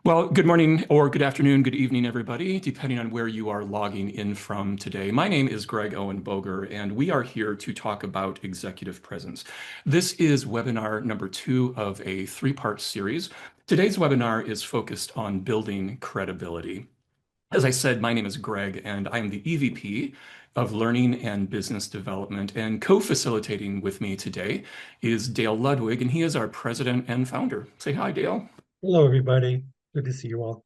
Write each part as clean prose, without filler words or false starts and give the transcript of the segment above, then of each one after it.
Well, good morning or good afternoon, good evening, everybody, depending on where you are logging in from today. My name is Greg Owen-Boger, and we are here to talk about executive presence. This is webinar number 2 of a 3-part series. Today's webinar is focused on building credibility. As I said, my name is Greg, and I am the EVP of Learning and Business Development. And co-facilitating with me today is Dale Ludwig, and he is our president and founder. Say hi, Dale. Hello, everybody. Good to see you all.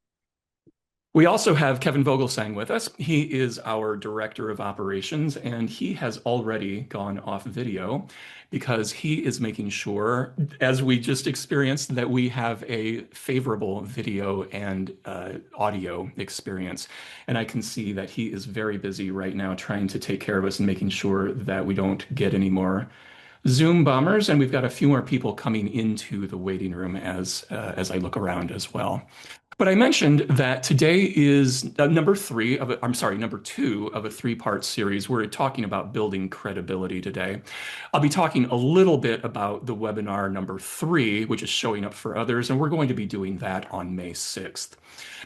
We also have Kevin Vogelsang with us. He is our Director of Operations, and he has already gone off video because he is making sure, as we just experienced, that we have a favorable video and audio experience. And I can see that he is very busy right now trying to take care of us and making sure that we don't get any more Zoom bombers. And we've got a few more people coming into the waiting room as I look around as well. But I mentioned that today is number 2 of a 3-part series. We're talking about building credibility today. I'll be talking a little bit about the webinar number 3, which is showing up for others, and we're going to be doing that on May 6th.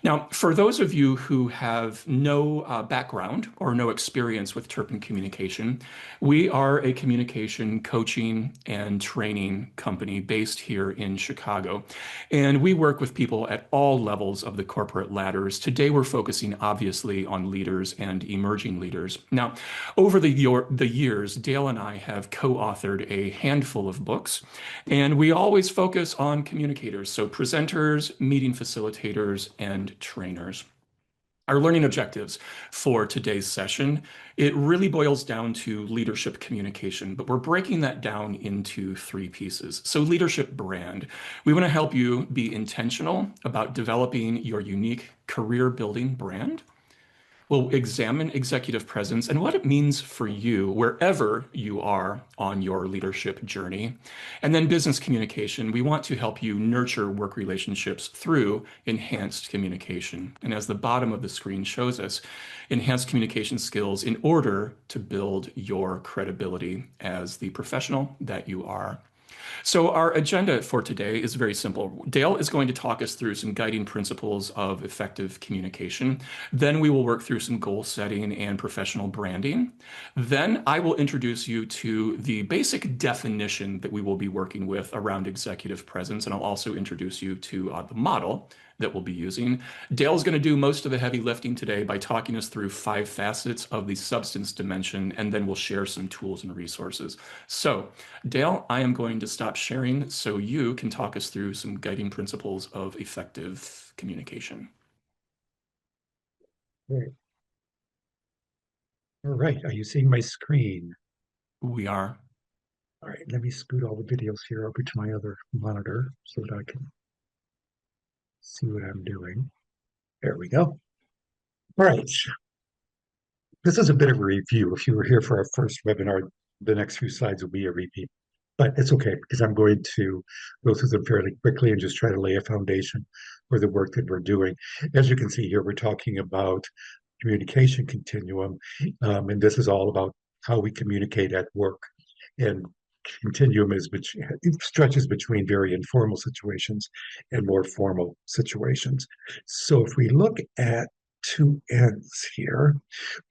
Now, for those of you who have no background or no experience with Turpin Communication, we are a communication coaching and training company based here in Chicago. And we work with people at all levels of the corporate ladders. Today, we're focusing obviously on leaders and emerging leaders. Now, over the years, Dale and I have co-authored a handful of books, and we always focus on communicators, so presenters, meeting facilitators, and trainers. Our learning objectives for today's session, it really boils down to leadership communication, but we're breaking that down into 3 pieces. So leadership brand, we want to help you be intentional about developing your unique career building brand. We'll examine executive presence and what it means for you wherever you are on your leadership journey. And then business communication, we want to help you nurture work relationships through enhanced communication. And as the bottom of the screen shows us, enhanced communication skills in order to build your credibility as the professional that you are. So our agenda for today is very simple. Dale is going to talk us through some guiding principles of effective communication. Then we will work through some goal setting and professional branding. Then I will introduce you to the basic definition that we will be working with around executive presence, and I'll also introduce you to the model that we'll be using. Dale's going to do most of the heavy lifting today by talking us through 5 facets of the substance dimension, and then we'll share some tools and resources. So, Dale, I am going to stop sharing so you can talk us through some guiding principles of effective communication. Great. All right. Are you seeing my screen? We are. All right. Let me scoot all the videos here over to my other monitor so that I can see what I'm doing. There we go. All right. This is a bit of a review. If you were here for our first webinar, the next few slides will be a repeat. But it's okay because I'm going to go through them fairly quickly and just try to lay a foundation for the work that we're doing. As you can see here, we're talking about communication continuum, and this is all about how we communicate at work. And continuum is which it stretches between very informal situations and more formal situations. So if we look at 2 ends here,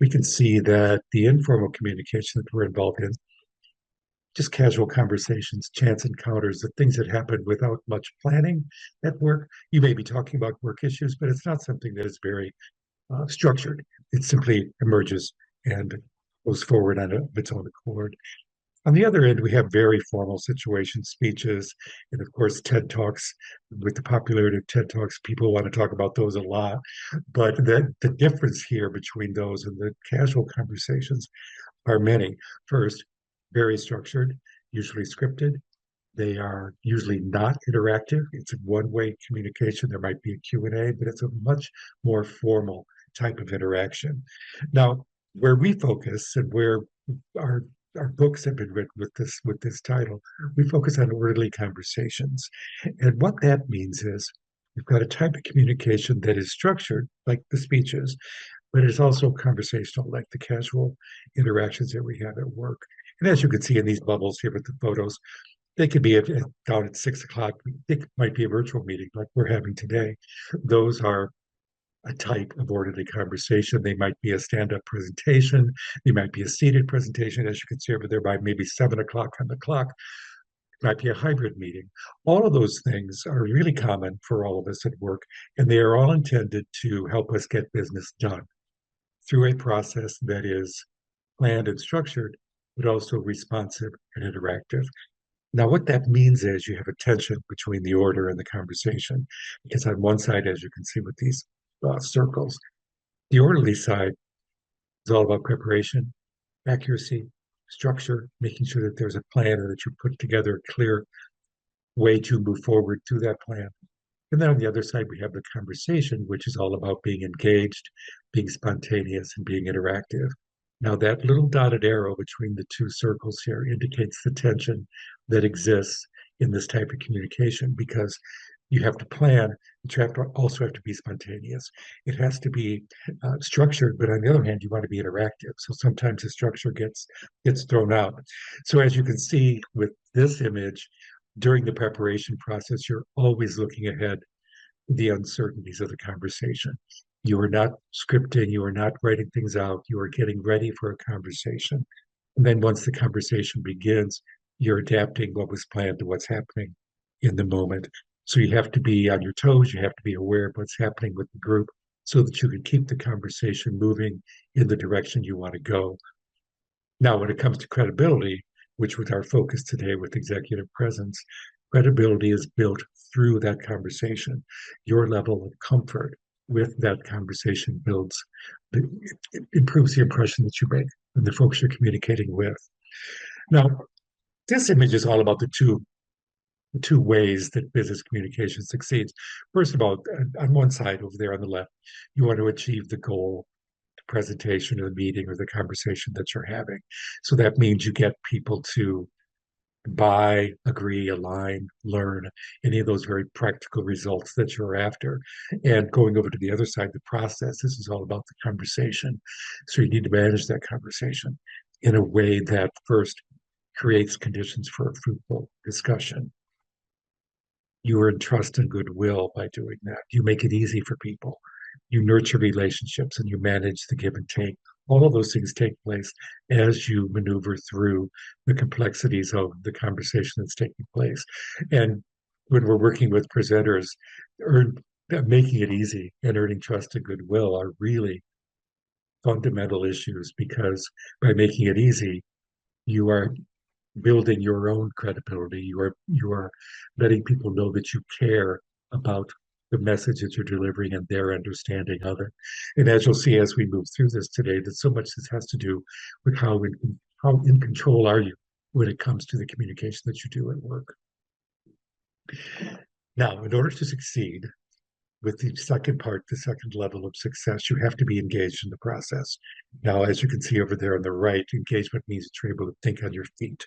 we can see that the informal communication that we're involved in, just casual conversations, chance encounters, the things that happen without much planning at work. You may be talking about work issues, but it's not something that is very structured. It simply emerges and goes forward on its own accord. On the other end, we have very formal situations, speeches, and of course, TED Talks. With the popularity of TED Talks, people want to talk about those a lot. But the difference here between those and the casual conversations are many. First, very structured, usually scripted. They are usually not interactive. It's a one-way communication. There might be a Q&A, but it's a much more formal type of interaction. Now, where we focus and where our our books have been written with this title, we focus on orderly conversations. And what that means is we've got a type of communication that is structured, like the speeches, but it's also conversational, like the casual interactions that we have at work. And as you can see in these bubbles here with the photos, They could be down at 6 o'clock. It might be a virtual meeting like we're having today. Those are a type of orderly conversation. They might be a stand-up presentation. They might be a seated presentation, as you can see over there by maybe 7 o'clock on the clock. It might be a hybrid meeting. All of those things are really common for all of us at work, and they are all intended to help us get business done through a process that is planned and structured, but also responsive and interactive. Now, what that means is you have a tension between the order and the conversation, because on one side, as you can see with these circles, the orderly side is all about preparation, accuracy, structure, making sure that there's a plan or that you put together a clear way to move forward through that plan. And then on the other side, we have the conversation, which is all about being engaged, being spontaneous, and being interactive. Now, that little dotted arrow between the two circles here indicates the tension that exists in this type of communication because you have to plan, but you have to also have to be spontaneous. It has to be structured, but on the other hand, you want to be interactive. So sometimes the structure gets thrown out. So as you can see with this image, during the preparation process, you're always looking ahead the uncertainties of the conversation. You are not scripting, you are not writing things out, you are getting ready for a conversation. And then once the conversation begins, you're adapting what was planned to what's happening in the moment. So you have to be on your toes, you have to be aware of what's happening with the group so that you can keep the conversation moving in the direction you want to go. Now, when it comes to credibility, which was our focus today with executive presence, credibility is built through that conversation. Your level of comfort with that conversation it improves the impression that you make and the folks you're communicating with. Now, this image is all about the two ways that business communication succeeds. First of all, on one side over there on the left, you want to achieve the goal presentation or the meeting or the conversation that you're having. So that means you get people to buy, agree, align, learn, any of those very practical results that you're after. And going over to the other side, the process, this is all about the conversation. So you need to manage that conversation in a way that first creates conditions for a fruitful discussion. You earn trust and goodwill by doing that. You make it easy for people. You nurture relationships and you manage the give and take. All of those things take place as you maneuver through the complexities of the conversation that's taking place. And when we're working with presenters, making it easy and earning trust and goodwill are really fundamental issues because by making it easy, you are building your own credibility. You are letting people know that you care about the message that you're delivering and their understanding of it. And as you'll see as we move through this today, that so much this has to do with how in control are you when it comes to the communication that you do at work. Now, in order to succeed with the second part, the second level of success, you have to be engaged in the process. Now, as you can see over there on the right, engagement means that you're able to think on your feet.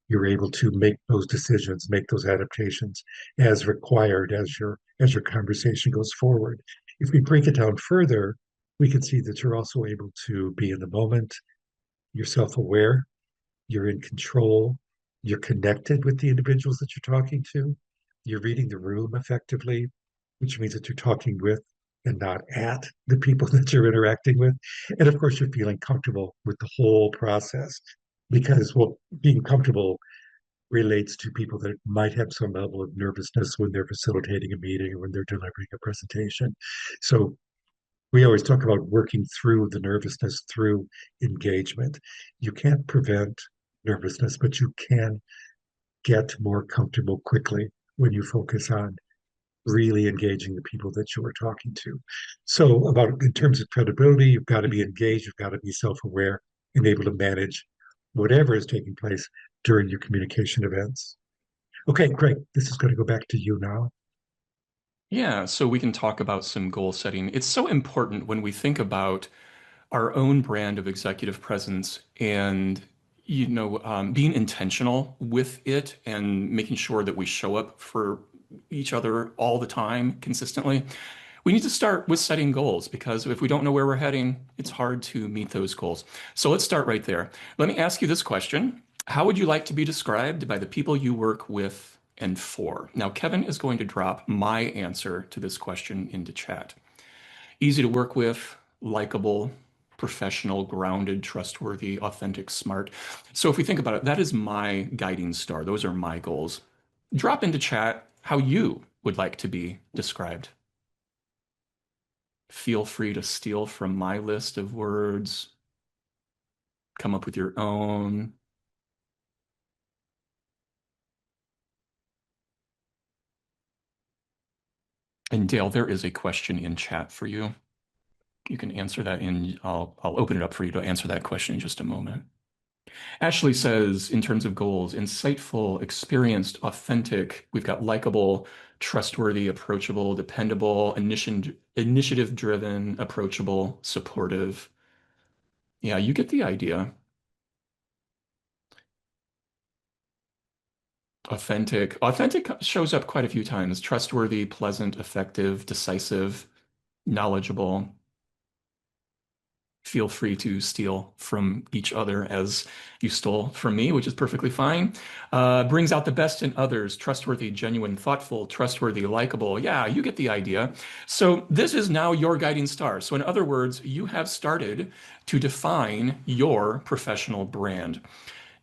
You're able to make those decisions, make those adaptations as required as your conversation goes forward. If we break it down further, we can see that you're also able to be in the moment, you're self-aware, you're in control, you're connected with the individuals that you're talking to, you're reading the room effectively, which means that you're talking with and not at the people that you're interacting with. And of course, you're feeling comfortable with the whole process because, well, being comfortable relates to people that might have some level of nervousness when they're facilitating a meeting or when they're delivering a presentation. So we always talk about working through the nervousness through engagement. You can't prevent nervousness, but you can get more comfortable quickly when you focus on really engaging the people that you are talking to. So, about in terms of credibility, you've got to be engaged, you've got to be self aware and able to manage whatever is taking place during your communication events. Okay, great. This is going to go back to you now. Yeah, so we can talk about some goal setting. It's so important when we think about our own brand of executive presence and being intentional with it and making sure that we show up for each other all the time consistently. We need to start with setting goals because if we don't know where we're heading, it's hard to meet those goals. So let's start right there. Let me ask you this question. How would you like to be described by the people you work with and for? Now, Kevin is going to drop my answer to this question into chat. Easy to work with, likable, professional, grounded, trustworthy, authentic, smart. So if we think about it, that is my guiding star. Those are my goals. Drop into chat how you would like to be described. Feel free to steal from my list of words, come up with your own. And Dale, there is a question in chat for you. You can answer that in, I'll open it up for you to answer that question in just a moment. Ashley says, in terms of goals, insightful, experienced, authentic. We've got likable, trustworthy, approachable, dependable, initiative driven, approachable, supportive. Yeah, you get the idea. Authentic. Authentic shows up quite a few times. Trustworthy, pleasant, effective, decisive, knowledgeable. Feel free to steal from each other as you stole from me, which is perfectly fine. Brings out the best in others, trustworthy, genuine, thoughtful, trustworthy, likable. Yeah, you get the idea. So this is now your guiding star. So in other words, you have started to define your professional brand.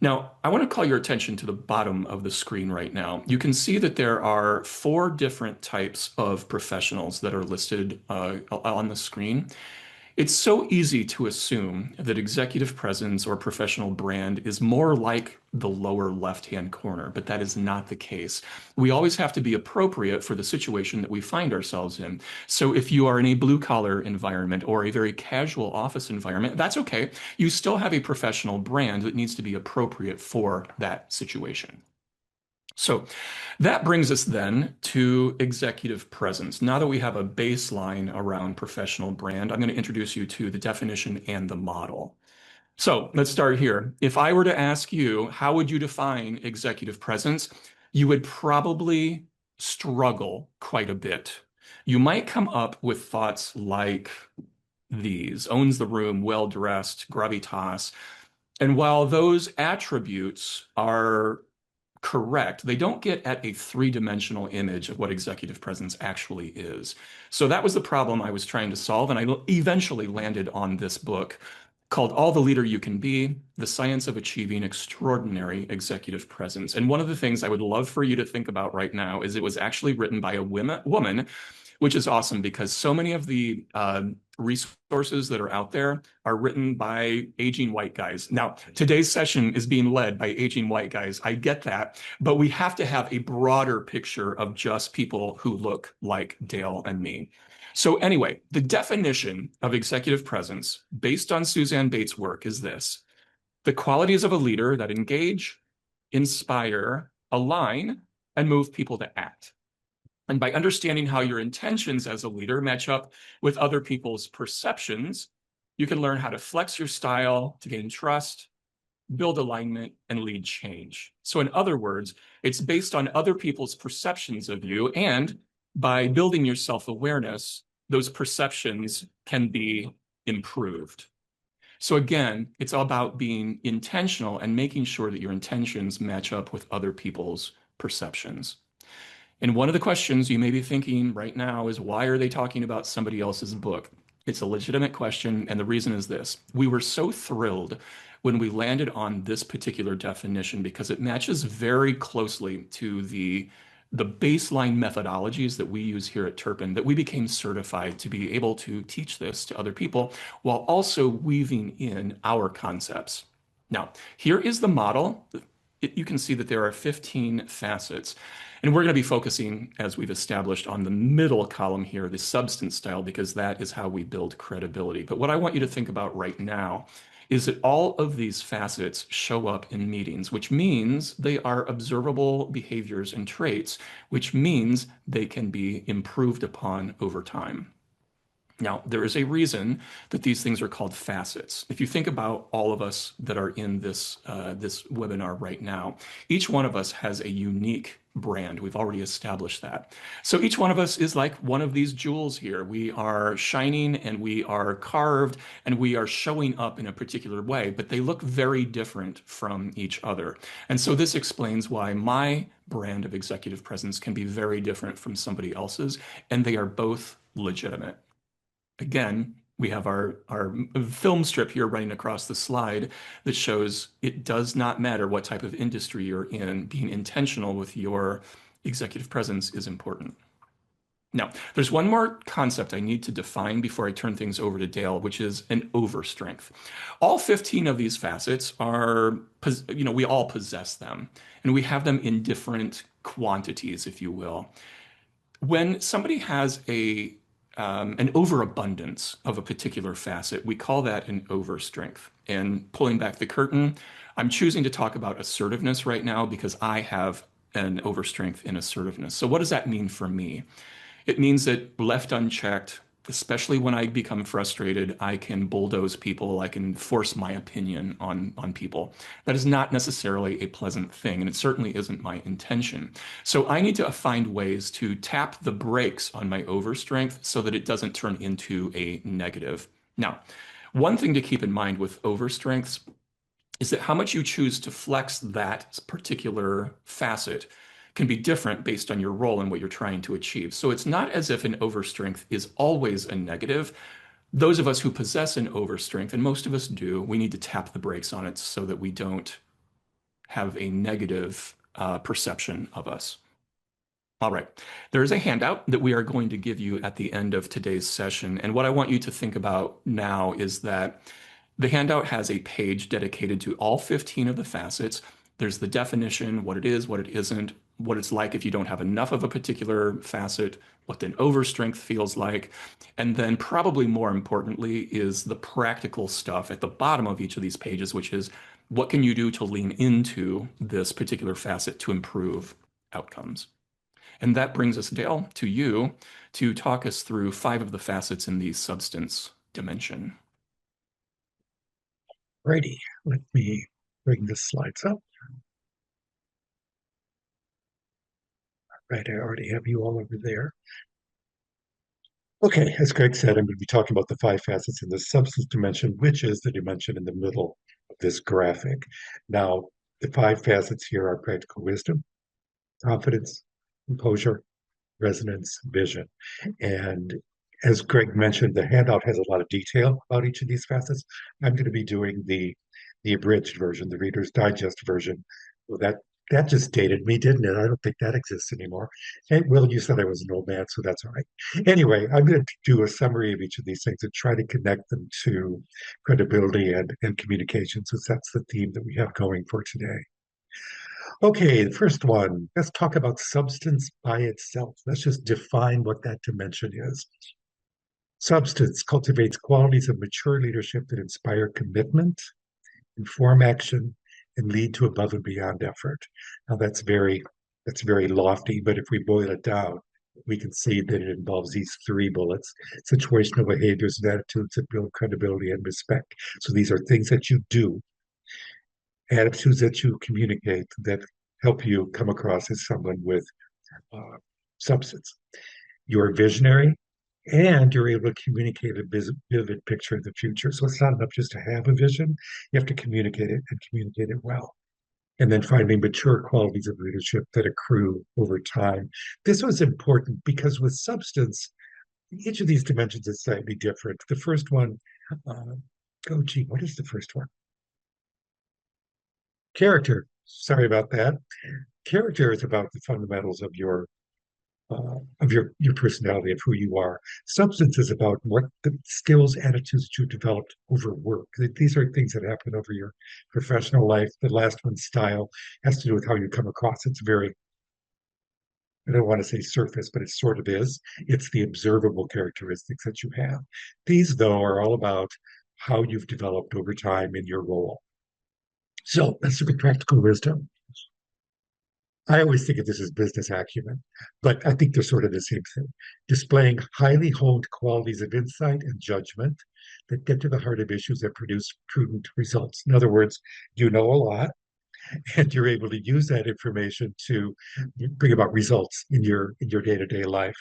Now, I want to call your attention to the bottom of the screen right now. You can see that there are four different types of professionals that are listed on the screen. It's so easy to assume that executive presence or professional brand is more like the lower left-hand corner, but that is not the case. We always have to be appropriate for the situation that we find ourselves in. So if you are in a blue-collar environment or a very casual office environment, that's okay. You still have a professional brand that needs to be appropriate for that situation. So that brings us then to executive presence. Now that we have a baseline around professional brand, I'm going to introduce you to the definition and the model. So let's start here. If I were to ask you, how would you define executive presence? You would probably struggle quite a bit. You might come up with thoughts like these: owns the room, well dressed, gravitas. And while those attributes are correct, they don't get at a three-dimensional image of what executive presence actually is. So that was the problem I was trying to solve, and I eventually landed on this book called All the Leader You Can Be: The Science of Achieving Extraordinary Executive Presence. And one of the things I would love for you to think about right now is it was actually written by a woman, which is awesome because so many of the resources that are out there are written by aging white guys. Now, today's session is being led by aging white guys. I get that, but we have to have a broader picture of just people who look like Dale and me. So anyway, the definition of executive presence based on Suzanne Bates' work is this: the qualities of a leader that engage, inspire, align, and move people to act. And by understanding how your intentions as a leader match up with other people's perceptions, you can learn how to flex your style to gain trust, build alignment, and lead change. So in other words, it's based on other people's perceptions of you, and by building your self-awareness, those perceptions can be improved. So again, it's all about being intentional and making sure that your intentions match up with other people's perceptions. And one of the questions you may be thinking right now is, why are they talking about somebody else's book? It's a legitimate question, and the reason is this. We were so thrilled when we landed on this particular definition because it matches very closely to the baseline methodologies that we use here at Turpin, that we became certified to be able to teach this to other people while also weaving in our concepts. Now, here is the model. You can see that there are 15 facets. And we're going to be focusing, as we've established, on the middle column here, the substance style, because that is how we build credibility. But what I want you to think about right now is that all of these facets show up in meetings, which means they are observable behaviors and traits, which means they can be improved upon over time. Now, there is a reason that these things are called facets. If you think about all of us that are in this webinar right now, each one of us has a unique brand. We've already established that. So each one of us is like one of these jewels here. We are shining and we are carved and we are showing up in a particular way, but they look very different from each other. And so this explains why my brand of executive presence can be very different from somebody else's, and they are both legitimate. Again, we have our film strip here running across the slide that shows it does not matter what type of industry you're in, being intentional with your executive presence is important. Now, there's one more concept I need to define before I turn things over to Dale, which is an overstrength. All 15 of these facets are, we all possess them, and we have them in different quantities, if you will. When somebody has an overabundance of a particular facet, we call that an overstrength. And pulling back the curtain, I'm choosing to talk about assertiveness right now because I have an overstrength in assertiveness. So what does that mean for me? It means that left unchecked, especially when I become frustrated, I can bulldoze people, I can force my opinion on people. That is not necessarily a pleasant thing, and it certainly isn't my intention. So I need to find ways to tap the brakes on my overstrength so that it doesn't turn into a negative. Now, one thing to keep in mind with overstrengths is that how much you choose to flex that particular facet can be different based on your role and what you're trying to achieve. So it's not as if an overstrength is always a negative. Those of us who possess an overstrength, and most of us do, we need to tap the brakes on it so that we don't have a negative perception of us. All right. There is a handout that we are going to give you at the end of today's session. And what I want you to think about now is that the handout has a page dedicated to all 15 of the facets. There's the definition, what it is, what it isn't, what it's like if you don't have enough of a particular facet, what an overstrength feels like. And then probably more importantly is the practical stuff at the bottom of each of these pages, which is what can you do to lean into this particular facet to improve outcomes? And that brings us, Dale, to you to talk us through 5 of the facets in the substance dimension. Righty, let me bring the slides up. Right, I already have you all over there. Okay, as Greg said, I'm going to be talking about the 5 facets in the substance dimension, which is the dimension in the middle of this graphic. Now, the 5 facets here are practical wisdom, confidence, composure, resonance, vision. And as Greg mentioned, the handout has a lot of detail about each of these facets. I'm going to be doing the abridged version, the Reader's Digest version. Well, that just dated me, didn't it? I don't think that exists anymore. And Will, you said I was an old man, so that's all right. Anyway, I'm going to do a summary of each of these things and try to connect them to credibility and communication, since that's the theme that we have going for today. Okay, the first one, let's talk about substance by itself. Let's just define what that dimension is. Substance cultivates qualities of mature leadership that inspire commitment, inform action, and lead to above and beyond effort. Now that's very lofty, but if we boil it down, we can see that it involves these 3 bullets: situational behaviors and attitudes that build credibility and respect. So these are things that you do, attitudes that you communicate that help you come across as someone with uh, substance. You're visionary and you're able to communicate a vivid picture of the future. So it's not enough just to have a vision, you have to communicate it and communicate it well. And then finally, mature qualities of leadership that accrue over time. This was important because with substance, each of these dimensions is slightly different. The first one, oh gee, what is the first one? Character. Sorry about that. Character is about the fundamentals of your personality, of who you are. Substance is about what the skills, attitudes that you developed over work. These are things that happen over your professional life. The last one, style, has to do with how you come across. It's very, I don't want to say surface, but it sort of is. It's the observable characteristics that you have. These, though, are all about how you've developed over time in your role. So let's look at practical wisdom. I always think of this as business acumen, but I think they're sort of the same thing. Displaying highly honed qualities of insight and judgment that get to the heart of issues that produce prudent results. In other words, you know a lot, and you're able to use that information to bring about results in your day-to-day life.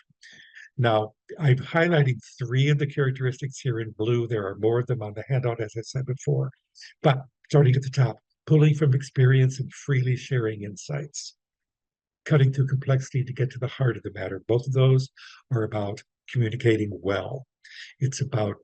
Now, I'm highlighting three of the characteristics here in blue. There are more of them on the handout, as I said before. But starting at the top, pulling from experience and freely sharing insights, cutting through complexity to get to the heart of the matter. Both of those are about communicating well. It's about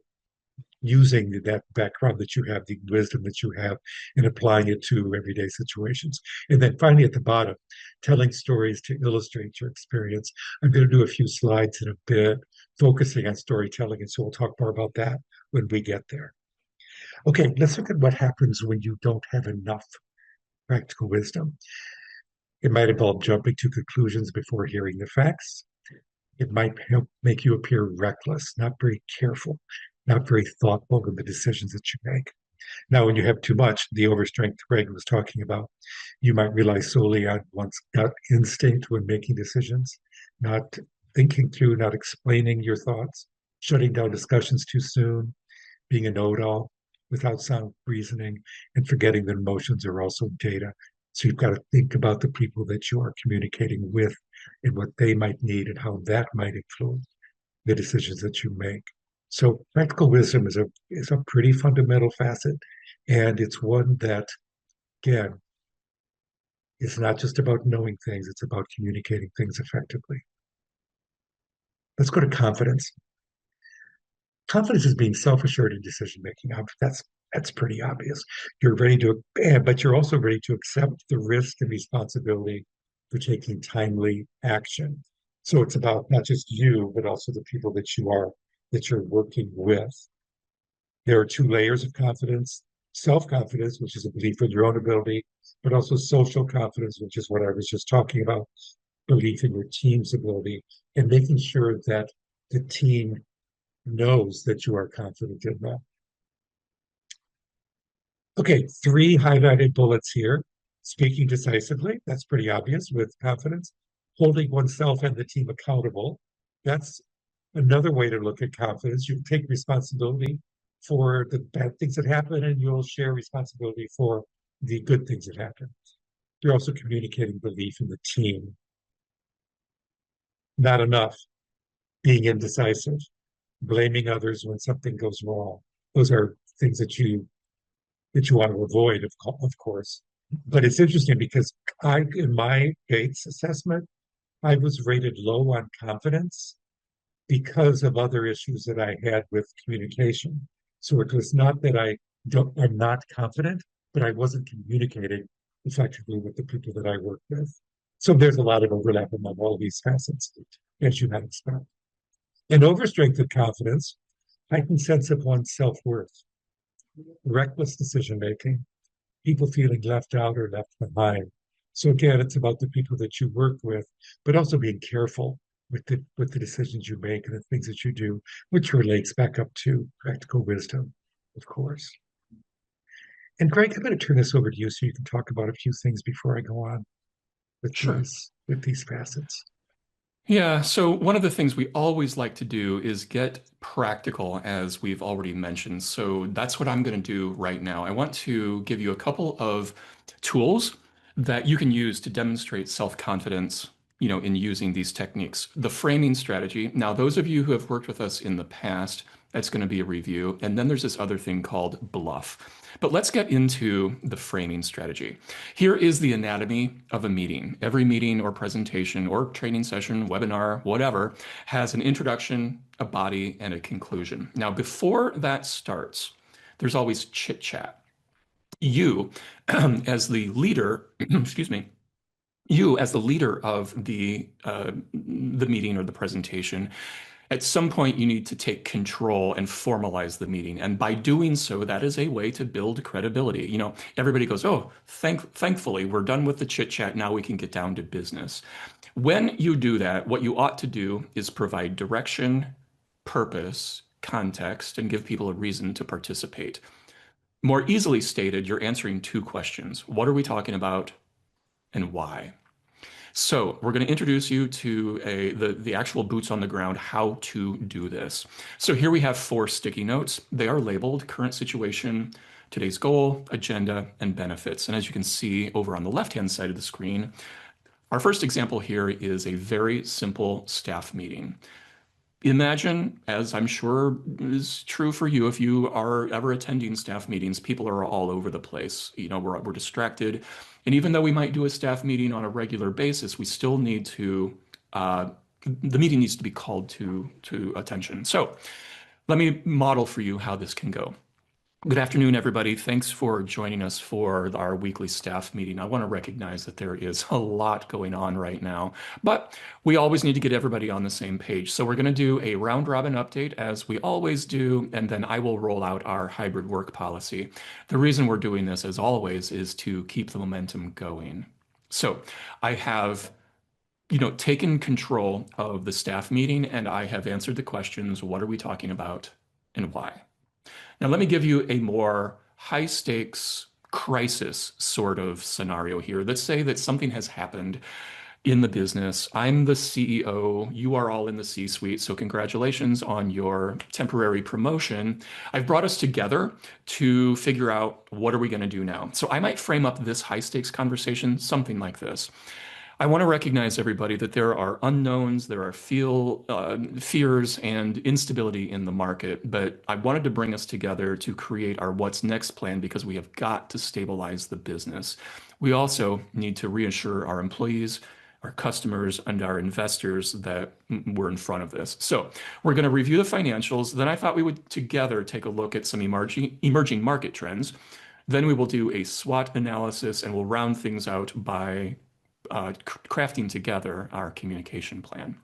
using that background that you have, the wisdom that you have, and applying it to everyday situations. And then finally, at the bottom, telling stories to illustrate your experience. I'm going to do a few slides in a bit, focusing on storytelling. And so we'll talk more about that when we get there. Okay, let's look at what happens when you don't have enough practical wisdom. It might involve jumping to conclusions before hearing the facts. It might help make you appear reckless, not very careful, not very thoughtful in the decisions that you make. Now, when you have too much, the overstrength Greg was talking about, you might rely solely on one's gut instinct when making decisions, not thinking through, not explaining your thoughts, shutting down discussions too soon, being a know-it-all without sound reasoning, and forgetting that emotions are also data. So you've got to think about the people that you are communicating with and what they might need and how that might influence the decisions that you make. So practical wisdom is a pretty fundamental facet, and it's one that, again, is not just about knowing things, it's about communicating things effectively. Let's go to confidence. Confidence is being self-assured in decision making. That's pretty obvious. You're ready to, but you're also ready to accept the risk and responsibility for taking timely action. So it's about not just you, but also the people that you're working with. There are two layers of confidence: self-confidence, which is a belief in your own ability, but also social confidence, which is what I was just talking about, belief in your team's ability, and making sure that the team knows that you are confident in them. Okay, three highlighted bullets here. Speaking decisively, that's pretty obvious with confidence. Holding oneself and the team accountable, that's another way to look at confidence. You take responsibility for the bad things that happen, and you'll share responsibility for the good things that happen. You're also communicating belief in the team. Not enough being indecisive, blaming others when something goes wrong. Those are things that you want to avoid, of course. But it's interesting because in my Gates assessment, I was rated low on confidence because of other issues that I had with communication. So it was not that I'm not confident, but I wasn't communicating effectively with the people that I work with. So there's a lot of overlap among all these facets, as you might expect. An overstrength of confidence, heightened sense of one's self-worth, reckless decision making, people feeling left out or left behind. So again, it's about the people that you work with, but also being careful with the decisions you make and the things that you do, which relates back up to practical wisdom, of course. And Greg, I'm going to turn this over to you so you can talk about a few things before I go on Sure. with these facets. Yeah, so one of the things we always like to do is get practical, as we've already mentioned. So that's what I'm going to do right now. I want to give you a couple of tools that you can use to demonstrate self-confidence, in using these techniques. The framing strategy. Now, those of you who have worked with us in the past, that's going to be a review. And then there's this other thing called bluff. But let's get into the framing strategy. Here is the anatomy of a meeting. Every meeting or presentation or training session, webinar, whatever, has an introduction, a body, and a conclusion. Now, before that starts, there's always chit chat. You, as the leader, excuse me, you as the leader of the meeting or the presentation, at some point you need to take control and formalize the meeting. And by doing so, that is a way to build credibility. Everybody goes, oh, thankfully, we're done with the chit chat. Now we can get down to business. When you do that, what you ought to do is provide direction, purpose, context, and give people a reason to participate. More easily stated, you're answering two questions. What are we talking about and why? So we're going to introduce you to the actual boots on the ground, how to do this. So here we have 4 sticky notes. They are labeled current situation, today's goal, agenda, and benefits. And as you can see over on the left-hand side of the screen, our first example here is a very simple staff meeting. Imagine, as I'm sure is true for you, if you are ever attending staff meetings, people are all over the place. We're distracted. And even though we might do a staff meeting on a regular basis, we still need to, uh, the meeting needs to be called to attention. So let me model for you how this can go. Good afternoon, everybody. Thanks for joining us for our weekly staff meeting. I want to recognize that there is a lot going on right now, but we always need to get everybody on the same page. So we're going to do a round robin update as we always do, and then I will roll out our hybrid work policy. The reason we're doing this, as always, is to keep the momentum going. So I have taken control of the staff meeting and I have answered the questions, what are we talking about and why? Now, let me give you a more high stakes crisis sort of scenario here. Let's say that something has happened in the business. I'm the CEO. You are all in the C-suite. So congratulations on your temporary promotion. I've brought us together to figure out what are we going to do now. So I might frame up this high stakes conversation something like this. I want to recognize everybody that there are unknowns, there are fears and instability in the market, but I wanted to bring us together to create our what's next plan because we have got to stabilize the business. We also need to reassure our employees, our customers, and our investors that we're in front of this. So we're going to review the financials. Then I thought we would together take a look at some emerging market trends. Then we will do a SWOT analysis and we'll round things out by crafting together our communication plan.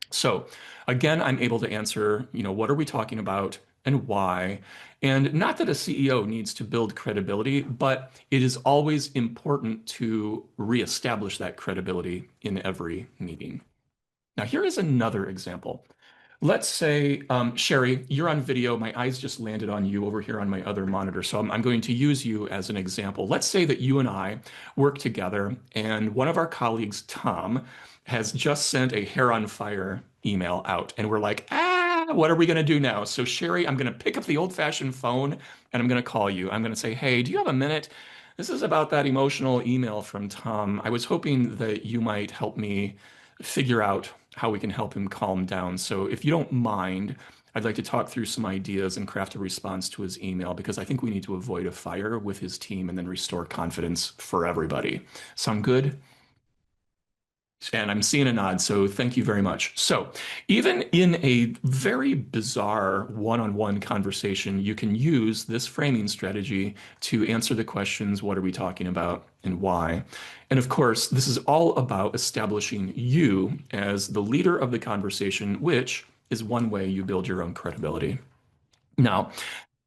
So again, I'm able to answer, what are we talking about and why? And not that a CEO needs to build credibility, but it is always important to reestablish that credibility in every meeting. Now, here is another example. Let's say, Sherry, you're on video. My eyes just landed on you over here on my other monitor. So I'm going to use you as an example. Let's say that you and I work together, and one of our colleagues, Tom, has just sent a hair on fire email out. And we're like, what are we going to do now? So, Sherry, I'm going to pick up the old-fashioned phone and I'm going to call you. I'm going to say, hey, do you have a minute? This is about that emotional email from Tom. I was hoping that you might help me figure out how we can help him calm down. So if you don't mind, I'd like to talk through some ideas and craft a response to his email because I think we need to avoid a fire with his team and then restore confidence for everybody. Sound good? And I'm seeing a nod, so thank you very much. So, even in a very bizarre one-on-one conversation, you can use this framing strategy to answer the questions, what are we talking about and why? And of course, this is all about establishing you as the leader of the conversation, which is one way you build your own credibility. Now,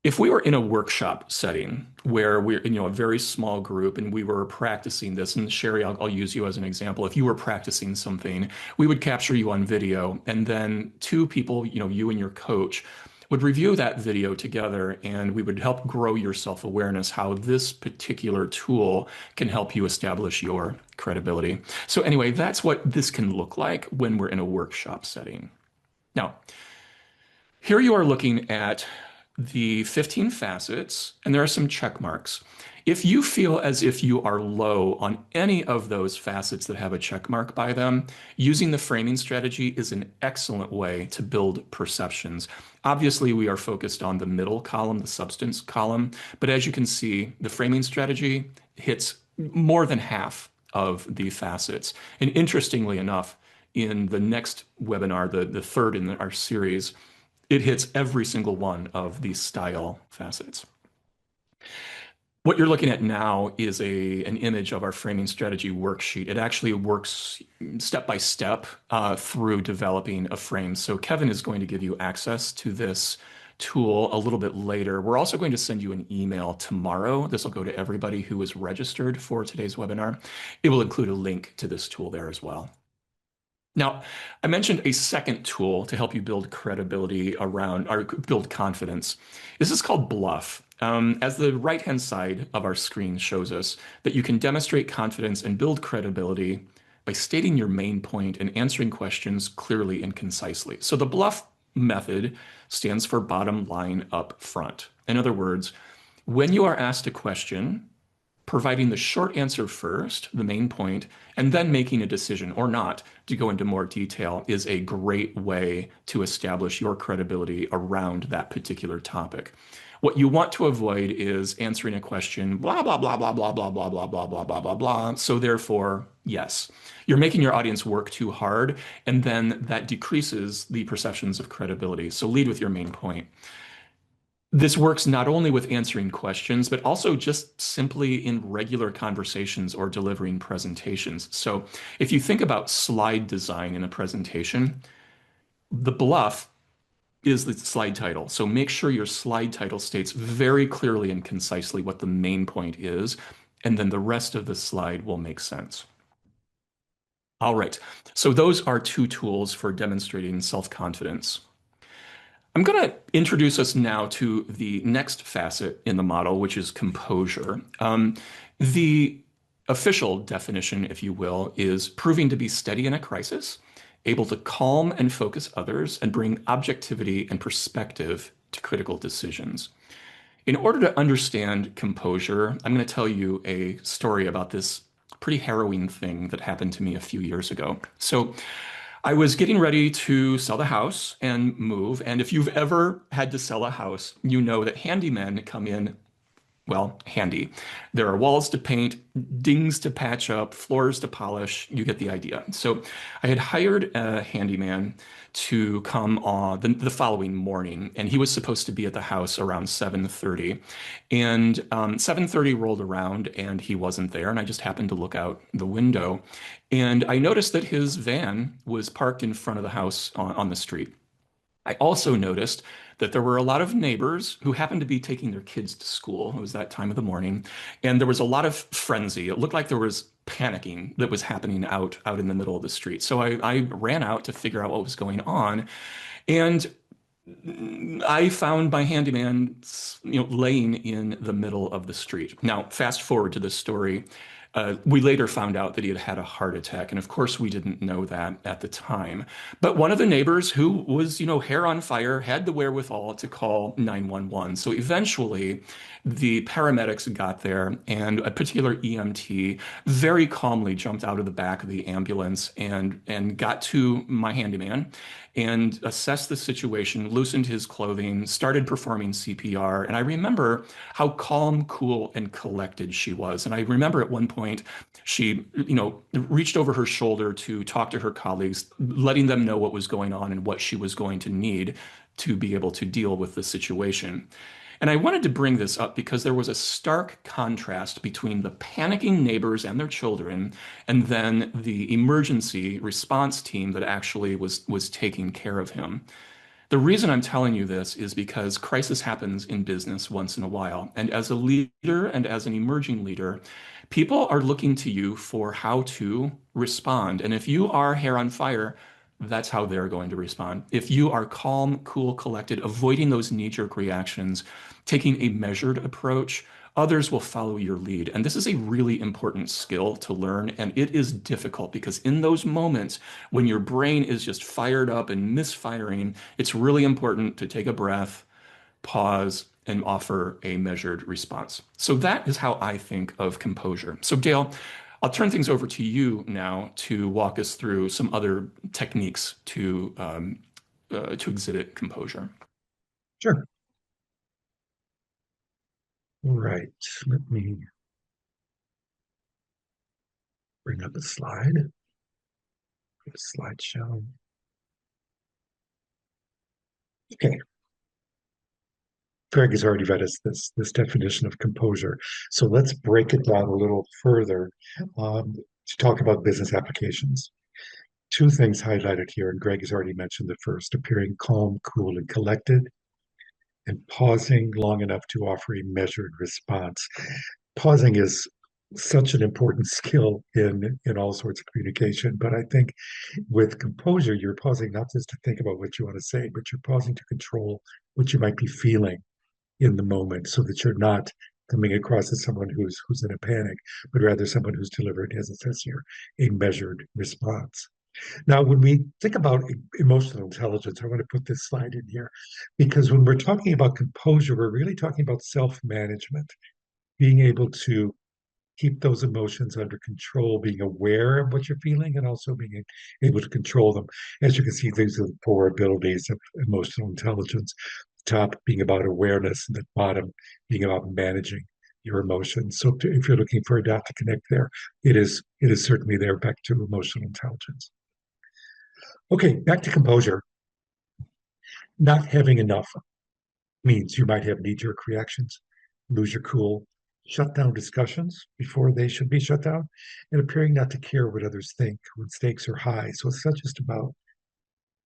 if we were in a workshop setting where we're, a very small group and we were practicing this, and Sherry, I'll use you as an example. If you were practicing something, we would capture you on video, and then 2 people, you and your coach, would review that video together, and we would help grow your self-awareness, how this particular tool can help you establish your credibility. So anyway, that's what this can look like when we're in a workshop setting. Now, here you are looking at the 15 facets, and there are some check marks. If you feel as if you are low on any of those facets that have a check mark by them, using the framing strategy is an excellent way to build perceptions. Obviously, we are focused on the middle column, the substance column, but as you can see, the framing strategy hits more than half of the facets. And interestingly enough, in the next webinar, the third in our series, it hits every single one of these style facets. What you're looking at now is an image of our framing strategy worksheet. It actually works step by step through developing a frame. So Kevin is going to give you access to this tool a little bit later. We're also going to send you an email tomorrow. This will go to everybody who is registered for today's webinar. It will include a link to this tool there as well. Now, I mentioned a second tool to help you build credibility around or build confidence. This is called Bluff. As the right-hand side of our screen shows us, that you can demonstrate confidence and build credibility by stating your main point and answering questions clearly and concisely. So the bluff method stands for bottom line up front. In other words, when you are asked a question, providing the short answer first, the main point, and then making a decision or not to go into more detail is a great way to establish your credibility around that particular topic. What you want to avoid is answering a question, blah, blah, blah, blah, blah, blah, blah, blah, blah, blah, blah, blah, blah. So therefore, yes, you're making your audience work too hard, and then that decreases the perceptions of credibility. So lead with your main point. This works not only with answering questions, but also just simply in regular conversations or delivering presentations. So if you think about slide design in a presentation, the bluff is the slide title. So make sure your slide title states very clearly and concisely what the main point is, and then the rest of the slide will make sense. All right, so those are two tools for demonstrating self-confidence. I'm going to introduce us now to the next facet in the model, which is composure. The official definition, if you will, is proving to be steady in a crisis, able to calm and focus others, and bring objectivity and perspective to critical decisions. In order to understand composure, I'm going to tell you a story about this pretty harrowing thing that happened to me a few years ago. So I was getting ready to sell the house and move. And if you've ever had to sell a house, you know that handymen come in, well, handy. There are walls to paint, dings to patch up, floors to polish. You get the idea. So I had hired a handyman to come on the following morning, and he was supposed to be at the house around 7:30. And 7:30 rolled around, and he wasn't there. And I just happened to look out the window, and I noticed that his van was parked in front of the house on the street. I also noticed that there were a lot of neighbors who happened to be taking their kids to school. It was that time of the morning, and there was a lot of frenzy. It looked like there was panicking that was happening out in the middle of the street. So I ran out to figure out what was going on, and I found my handyman, laying in the middle of the street. Now, fast forward to this story. We later found out that he had had a heart attack, and of course, we didn't know that at the time. But one of the neighbors who was, hair on fire, had the wherewithal to call 911. So eventually, the paramedics got there, and a particular EMT very calmly jumped out of the back of the ambulance and got to my handyman and assessed the situation, loosened his clothing, started performing CPR. And I remember how calm, cool, and collected she was. And I remember at one point she, reached over her shoulder to talk to her colleagues, letting them know what was going on and what she was going to need to be able to deal with the situation. And I wanted to bring this up because there was a stark contrast between the panicking neighbors and their children, and then the emergency response team that actually was taking care of him. The reason I'm telling you this is because crisis happens in business once in a while. And as a leader and as an emerging leader, people are looking to you for how to respond. And if you are hair on fire, that's how they're going to respond. If you are calm, cool, collected, avoiding those knee-jerk reactions, taking a measured approach, others will follow your lead. And this is a really important skill to learn. And it is difficult because in those moments when your brain is just fired up and misfiring, it's really important to take a breath, pause, and offer a measured response. So that is how I think of composure. So Dale, I'll turn things over to you now to walk us through some other techniques to exhibit composure. Sure. All right. Let me bring up a slide. A slideshow. Okay. Greg has already read us this definition of composure. So let's break it down a little further to talk about business applications. Two things highlighted here, and Greg has already mentioned the first: appearing calm, cool, and collected, and pausing long enough to offer a measured response. Pausing is such an important skill in all sorts of communication, but I think with composure, you're pausing not just to think about what you want to say, but you're pausing to control what you might be feeling in the moment so that you're not coming across as someone who's in a panic, but rather someone who's delivered, as it says here, a measured response. Now, when we think about emotional intelligence, I want to put this slide in here because when we're talking about composure, we're really talking about self-management, being able to keep those emotions under control, being aware of what you're feeling, and also being able to control them. As you can see, these are the four abilities of emotional intelligence. The top being about awareness, and the bottom being about managing your emotions. So if you're looking for a dot to connect there, it is certainly there back to emotional intelligence. Okay, back to composure. Not having enough means you might have knee-jerk reactions, lose your cool, shut down discussions before they should be shut down, and appearing not to care what others think when stakes are high. So it's not just about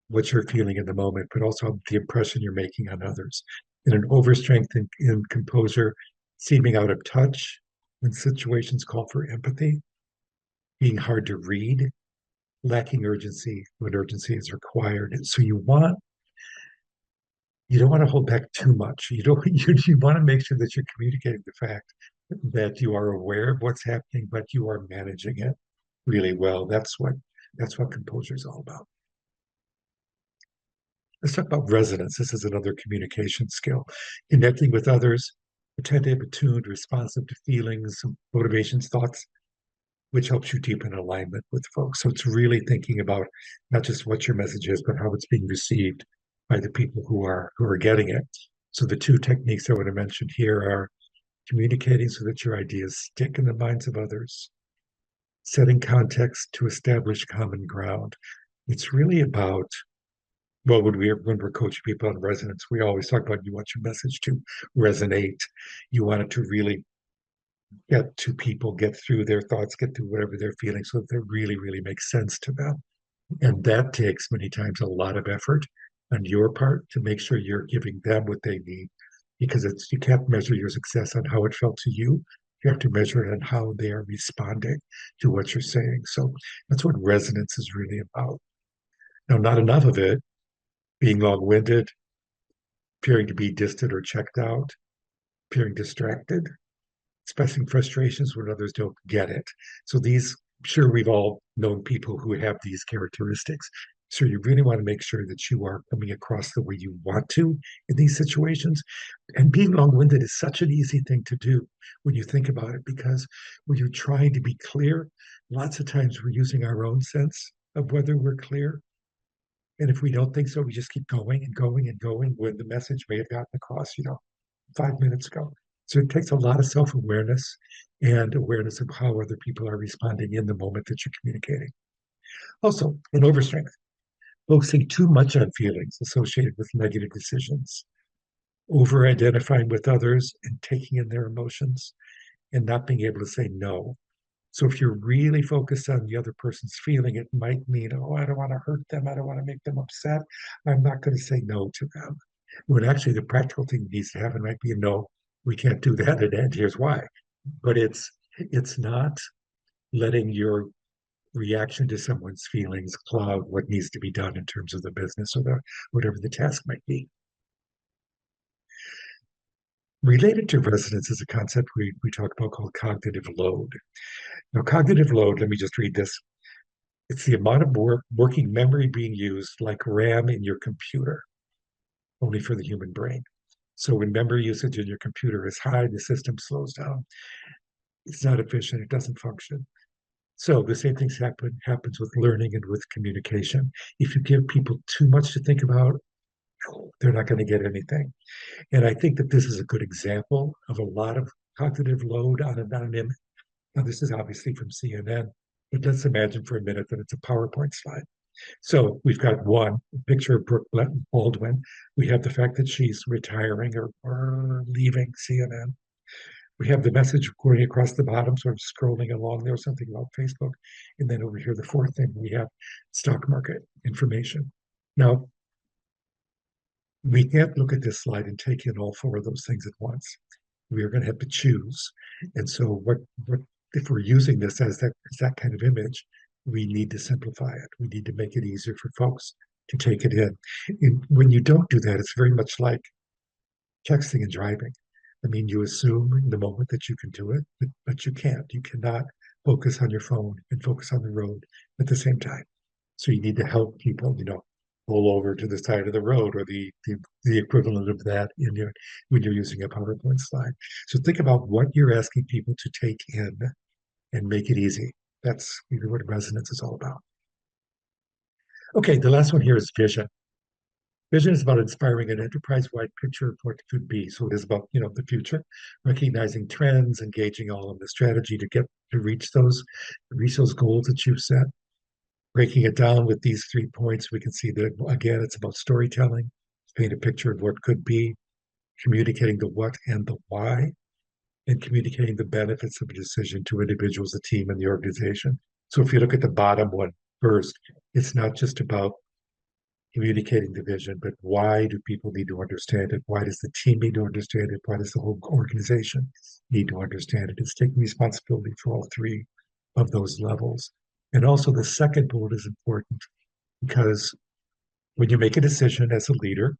what you're feeling in the moment, but also the impression you're making on others. And an overstrength in composure, seeming out of touch when situations call for empathy, being hard to read, lacking urgency when urgency is required. So you don't want to hold back too much. You don't you want to make sure that you're communicating the fact that you are aware of what's happening, but you are managing it really well. That's what composure is all about. Let's talk about resonance. This is another communication skill. Connecting with others, attentive, attuned, responsive to feelings, motivations, thoughts, which helps you deepen alignment with folks. So it's really thinking about not just what your message is, but how it's being received by the people who are getting it. So the two techniques I want to mention here are communicating so that your ideas stick in the minds of others, setting context to establish common ground. It's really about, well, when we're coaching people on resonance, we always talk about you want your message to resonate. You want it to really get to people, get through their thoughts, get through whatever they're feeling, so that it really, really makes sense to them. And that takes many times a lot of effort on your part to make sure you're giving them what they need, because you can't measure your success on how it felt to you. You have to measure it on how they are responding to what you're saying. So that's what resonance is really about. Now, not enough of it, being long-winded, appearing to be distant or checked out, appearing distracted, expressing frustrations when others don't get it. So sure, we've all known people who have these characteristics. So you really want to make sure that you are coming across the way you want to in these situations. And being long-winded is such an easy thing to do when you think about it, because when you're trying to be clear, lots of times we're using our own sense of whether we're clear. And if we don't think so, we just keep going and going and going when the message may have gotten across, 5 minutes ago. So it takes a lot of self awareness and awareness of how other people are responding in the moment that you're communicating. Also, an overstrength, focusing too much on feelings associated with negative decisions, over identifying with others and taking in their emotions, and not being able to say no. So if you're really focused on the other person's feeling, it might mean, oh, I don't want to hurt them. I don't want to make them upset. I'm not going to say no to them. When actually the practical thing that needs to happen might be a no, we can't do that, and here's why. But it's not letting your reaction to someone's feelings cloud what needs to be done in terms of the business or whatever the task might be. Related to resonance is a concept we talk about called cognitive load. Now, cognitive load, let me just read this. It's the amount of working memory being used like RAM in your computer, only for the human brain. So when memory usage in your computer is high, the system slows down. It's not efficient. It doesn't function. So the same things happens with learning and with communication. If you give people too much to think about, they're not going to get anything. And I think that this is a good example of a lot of cognitive load on an image. Now, this is obviously from CNN, but let's imagine for a minute that it's a PowerPoint slide. So we've got one picture of Brooke Baldwin. We have the fact that she's retiring or leaving CNN. We have the message going across the bottom, sort of scrolling along there, something about Facebook. And then over here, the fourth thing, we have stock market information. Now, we can't look at this slide and take in all four of those things at once. We are going to have to choose. And so what if we're using this as that kind of image, we need to simplify it. We need to make it easier for folks to take it in. And when you don't do that, it's very much like texting and driving. I mean, you assume in the moment that you can do it, but you can't. You cannot focus on your phone and focus on the road at the same time. So you need to help people, pull over to the side of the road or the equivalent of that in your when you're using a PowerPoint slide. So think about what you're asking people to take in and make it easy. That's really what resonance is all about. Okay, the last one here is vision. Vision is about inspiring an enterprise-wide picture of what could be. So it is about, the future, recognizing trends, engaging all of the strategy to get to reach those goals that you've set. Breaking it down with these 3 points, we can see that again, it's about storytelling, paint a picture of what could be, communicating the what and the why, and communicating the benefits of a decision to individuals, the team, and the organization. So if you look at the bottom one first, it's not just about communicating the vision, but why do people need to understand it? Why does the team need to understand it? Why does the whole organization need to understand it? It's taking responsibility for all three of those levels. And also, the second bullet is important because when you make a decision as a leader,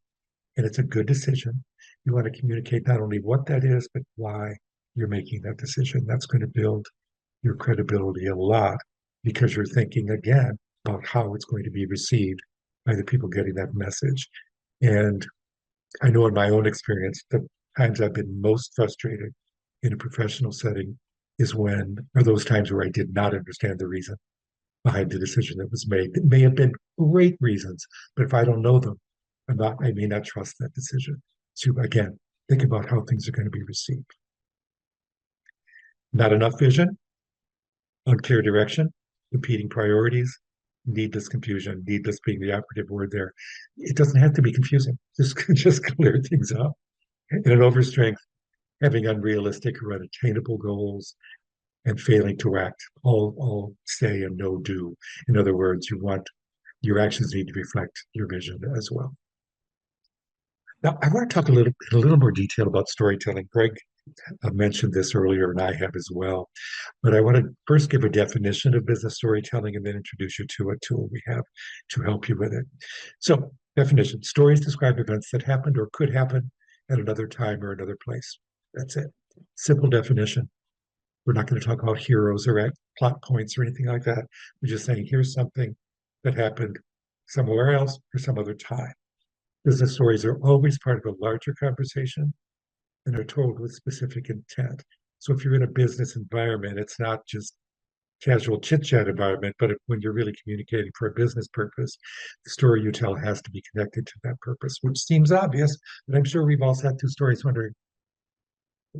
and it's a good decision, you want to communicate not only what that is, but why you're making that decision. That's going to build your credibility a lot because you're thinking again about how it's going to be received by the people getting that message. And I know in my own experience, the times I've been most frustrated in a professional setting are those times where I did not understand the reason behind the decision that was made. It may have been great reasons, but if I don't know them, I may not trust that decision. So again, think about how things are going to be received. Not enough vision, unclear direction, competing priorities, needless confusion, needless being the operative word there. It doesn't have to be confusing. Just clear things up. And an overstrength, having unrealistic or unattainable goals, and failing to act, all say and no do. In other words, your actions need to reflect your vision as well. Now, I want to talk in a little more detail about storytelling. Greg mentioned this earlier, and I have as well. But I want to first give a definition of business storytelling and then introduce you to a tool we have to help you with it. So, definition: stories describe events that happened or could happen at another time or another place. That's it. Simple definition. We're not going to talk about heroes or plot points or anything like that. We're just saying here's something that happened somewhere else or some other time. Business stories are always part of a larger conversation and are told with specific intent. So if you're in a business environment, it's not just casual chit chat environment, but when you're really communicating for a business purpose, the story you tell has to be connected to that purpose, which seems obvious, but I'm sure we've all sat through stories wondering,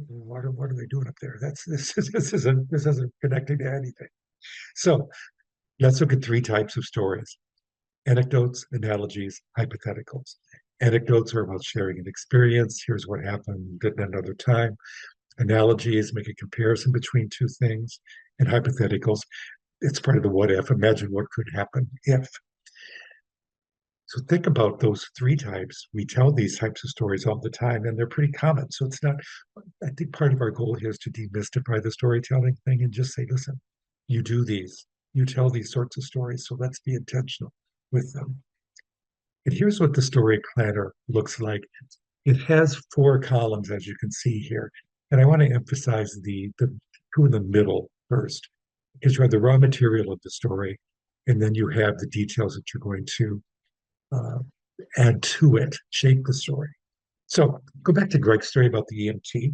what are they doing up there? This isn't connecting to anything. So let's look at three types of stories: anecdotes, analogies, hypotheticals. Anecdotes are about sharing an experience. Here's what happened at another time. Analogies make a comparison between two things. And hypotheticals, it's part of the what if. Imagine what could happen if. So think about those three types. We tell these types of stories all the time, and they're pretty common. So it's not, I think part of our goal here is to demystify the storytelling thing and just say, listen, you do these, you tell these sorts of stories. So let's be intentional with them. And here's what the story planner looks like. It has 4 columns, as you can see here. And I want to emphasize the two in the middle first, because you have the raw material of the story, and then you have the details that you're going to uh, add to it, shape the story. So go back to Greg's story about the EMT,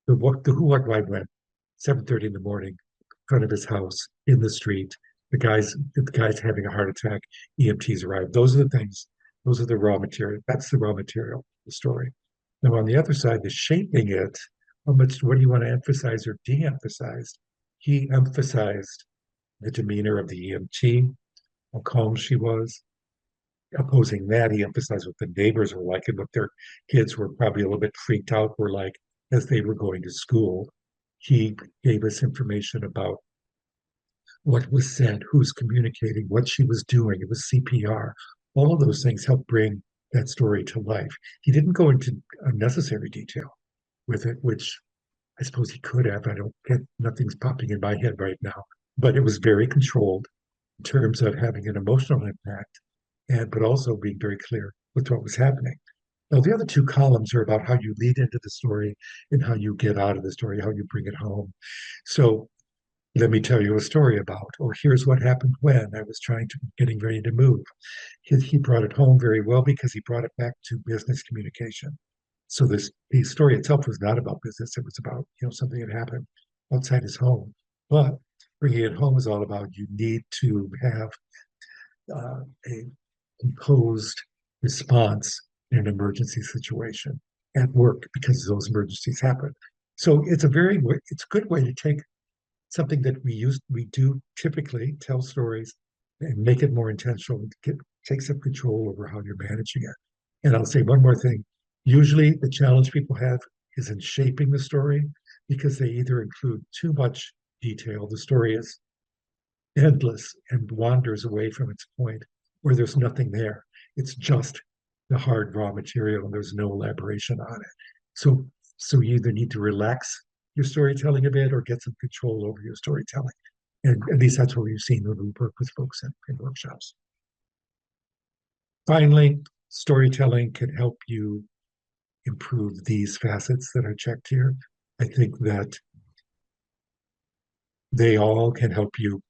the who, what, why, when, 7:30 in the morning, in front of his house, in the street. The guy's having a heart attack. EMTs arrive. Those are the things. Those are the raw material. That's the raw material, the story. Now on the other side, the shaping it, what do you want to emphasize or de-emphasize? He emphasized the demeanor of the EMT, how calm she was. Opposing that, he emphasized what the neighbors were like and what their kids were probably a little bit freaked out were like as they were going to school. He gave us information about what was said, who's communicating, what she was doing. It was CPR. All of those things help bring that story to life. He didn't go into unnecessary detail with it, which I suppose he could have. I don't get nothing's popping in my head right now, but it was very controlled in terms of having an emotional impact, and but also being very clear with what was happening. Now, the other two columns are about how you lead into the story and how you get out of the story, how you bring it home. So let me tell you a story about, or here's what happened when I was getting ready to move. He brought it home very well because he brought it back to business communication. So the story itself was not about business. It was about, something that happened outside his home. But bringing it home is all about you need to have a composed response in an emergency situation at work because those emergencies happen. So it's a good way to take something that we do typically tell stories and make it more intentional, take some control over how you're managing it. And I'll say one more thing. Usually the challenge people have is in shaping the story because they either include too much detail, the story is endless and wanders away from its point, where there's nothing there. It's just the hard raw material and there's no elaboration on it. So so you either need to relax your storytelling a bit or get some control over your storytelling. And at least that's what we've seen when we work with folks in workshops. Finally, storytelling can help you improve these facets that are checked here. I think that they all can help you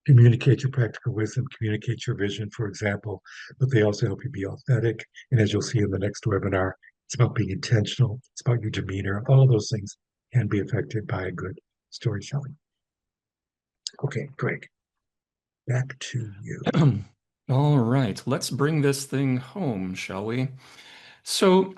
communicate your practical wisdom, communicate your vision, for example, but they also help you be authentic. And as you'll see in the next webinar, it's about being intentional, it's about your demeanor. All of those things can be affected by a good storytelling. Okay, Greg, back to you. All right, let's bring this thing home, shall we? So,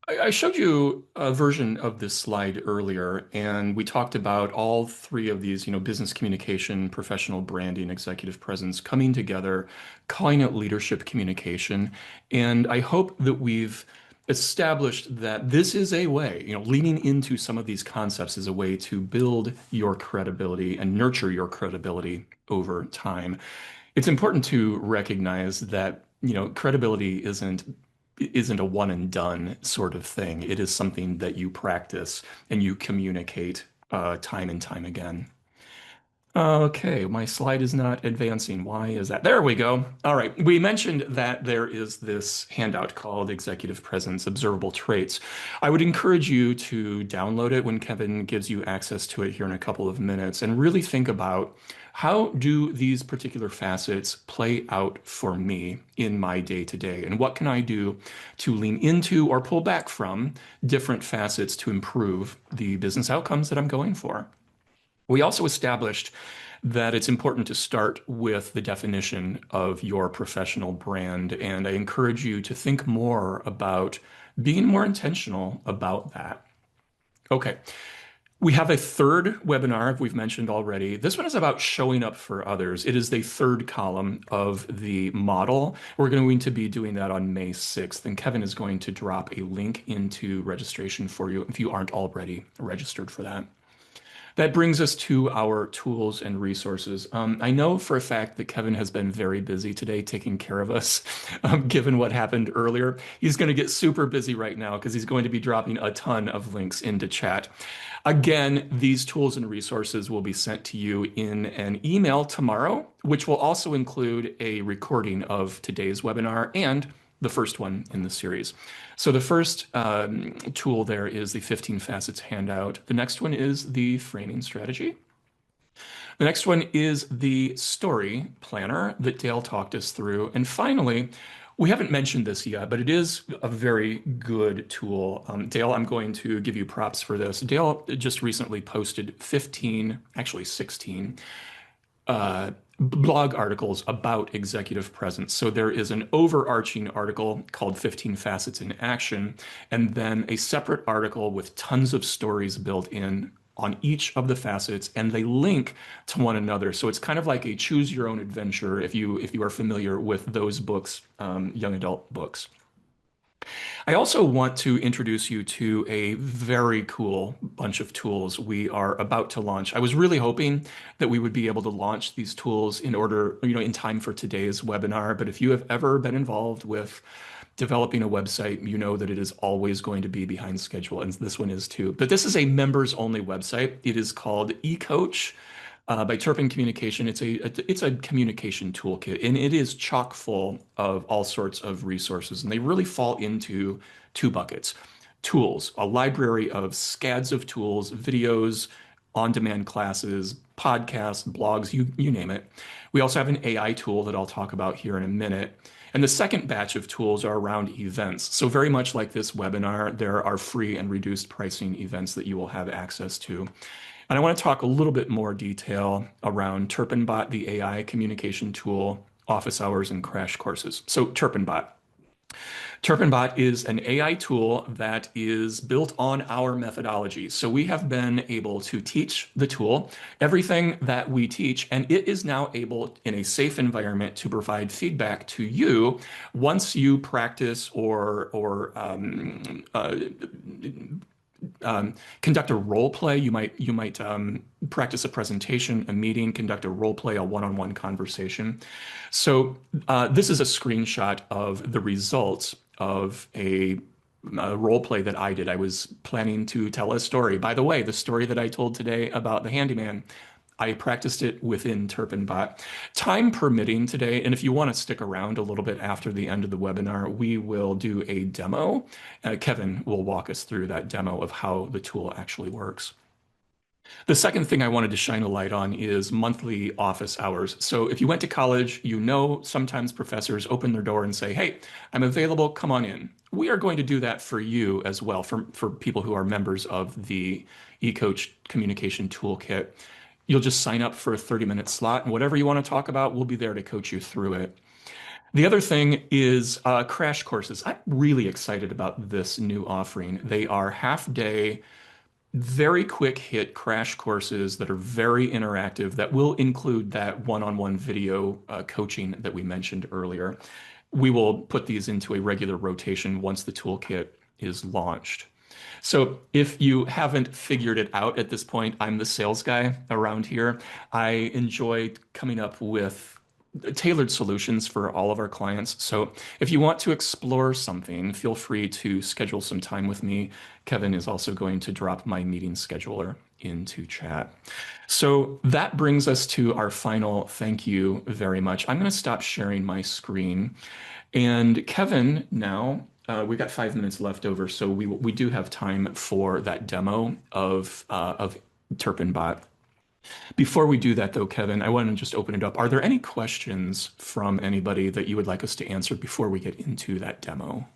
I showed you a version of this slide earlier, and we talked about all three of these, business communication, professional branding, executive presence coming together, calling it leadership communication. And I hope that we've established that this is a way, leaning into some of these concepts is a way to build your credibility and nurture your credibility over time. It's important to recognize that, credibility isn't a one and done sort of thing. It is something that you practice and you communicate time and time again. Okay, my slide is not advancing. Why is that? There we go. All right, we mentioned that there is this handout called Executive Presence Observable Traits. I would encourage you to download it when Kevin gives you access to it here in a couple of minutes and really think about how do these particular facets play out for me in my day to day, and what can I do to lean into or pull back from different facets to improve the business outcomes that I'm going for. We also established that it's important to start with the definition of your professional brand, and I encourage you to think more about being more intentional about that. Okay, we have a third webinar we've mentioned already. This one is about showing up for others. It is the third column of the model. We're going to be doing that on May 6th, and Kevin is going to drop a link into registration for you if you aren't already registered for that. That brings us to our tools and resources. I know for a fact that Kevin has been very busy today taking care of us, given what happened earlier. He's going to get super busy right now because he's going to be dropping a ton of links into chat. Again, these tools and resources will be sent to you in an email tomorrow, which will also include a recording of today's webinar and the first one in the series. So the first tool there is the 15 facets handout. The next one is the framing strategy. The next one is the story planner that Dale talked us through. And finally, we haven't mentioned this yet, but it is a very good tool. Dale, I'm going to give you props for this. Dale just recently posted 15, actually 16 blog articles about executive presence. So there is an overarching article called 15 Facets in Action, and then a separate article with tons of stories built in on each of the facets, and they link to one another. So it's kind of like a choose your own adventure if you are familiar with those books, young adult books. I also want to introduce you to a very cool bunch of tools we are about to launch. I was really hoping that we would be able to launch these tools in time for today's webinar. But if you have ever been involved with developing a website, you know that it is always going to be behind schedule, and this one is too. But this is a members only website. It is called eCoach. By Turpin Communication, it's a communication toolkit, and it is chock full of all sorts of resources, and they really fall into two buckets. Tools, a library of scads of tools, videos, on-demand classes, podcasts, blogs, you name it. We also have an AI tool that I'll talk about here in a minute. And the second batch of tools are around events. So very much like this webinar, there are free and reduced pricing events that you will have access to. And I want to talk a little bit more detail around TurpinBot, the AI communication tool, office hours, and crash courses. So TurpinBot. TurpinBot is an AI tool that is built on our methodology. So we have been able to teach the tool everything that we teach, and it is now able in a safe environment to provide feedback to you once you practice or conduct a role play. You might practice a presentation, a meeting, conduct a role play, a one-on-one conversation. So this is a screenshot of the results of a role play that I did. I was planning to tell a story. By the way, the story that I told today about the handyman, I practiced it within TurpinBot. Time permitting today, and if you want to stick around a little bit after the end of the webinar, we will do a demo. Kevin will walk us through that demo of how the tool actually works. The second thing I wanted to shine a light on is monthly office hours. So if you went to college, you know sometimes professors open their door and say, hey, I'm available, come on in. We are going to do that for you as well, for people who are members of the eCoach Communication Toolkit. You'll just sign up for a 30-minute slot, and whatever you want to talk about, we'll be there to coach you through it. The other thing is crash courses. I'm really excited about this new offering. They are half-day, very quick hit crash courses that are very interactive that will include that one-on-one video coaching that we mentioned earlier. We will put these into a regular rotation once the toolkit is launched. So if you haven't figured it out at this point, I'm the sales guy around here. I enjoy coming up with tailored solutions for all of our clients. So if you want to explore something, feel free to schedule some time with me. Kevin is also going to drop my meeting scheduler into chat. So that brings us to our final thank you very much. I'm going to stop sharing my screen. And Kevin, now we've got 5 minutes left over, so we do have time for that demo of TurpinBot. Before we do that, though, Kevin, I want to just open it up. Are there any questions from anybody that you would like us to answer before we get into that demo?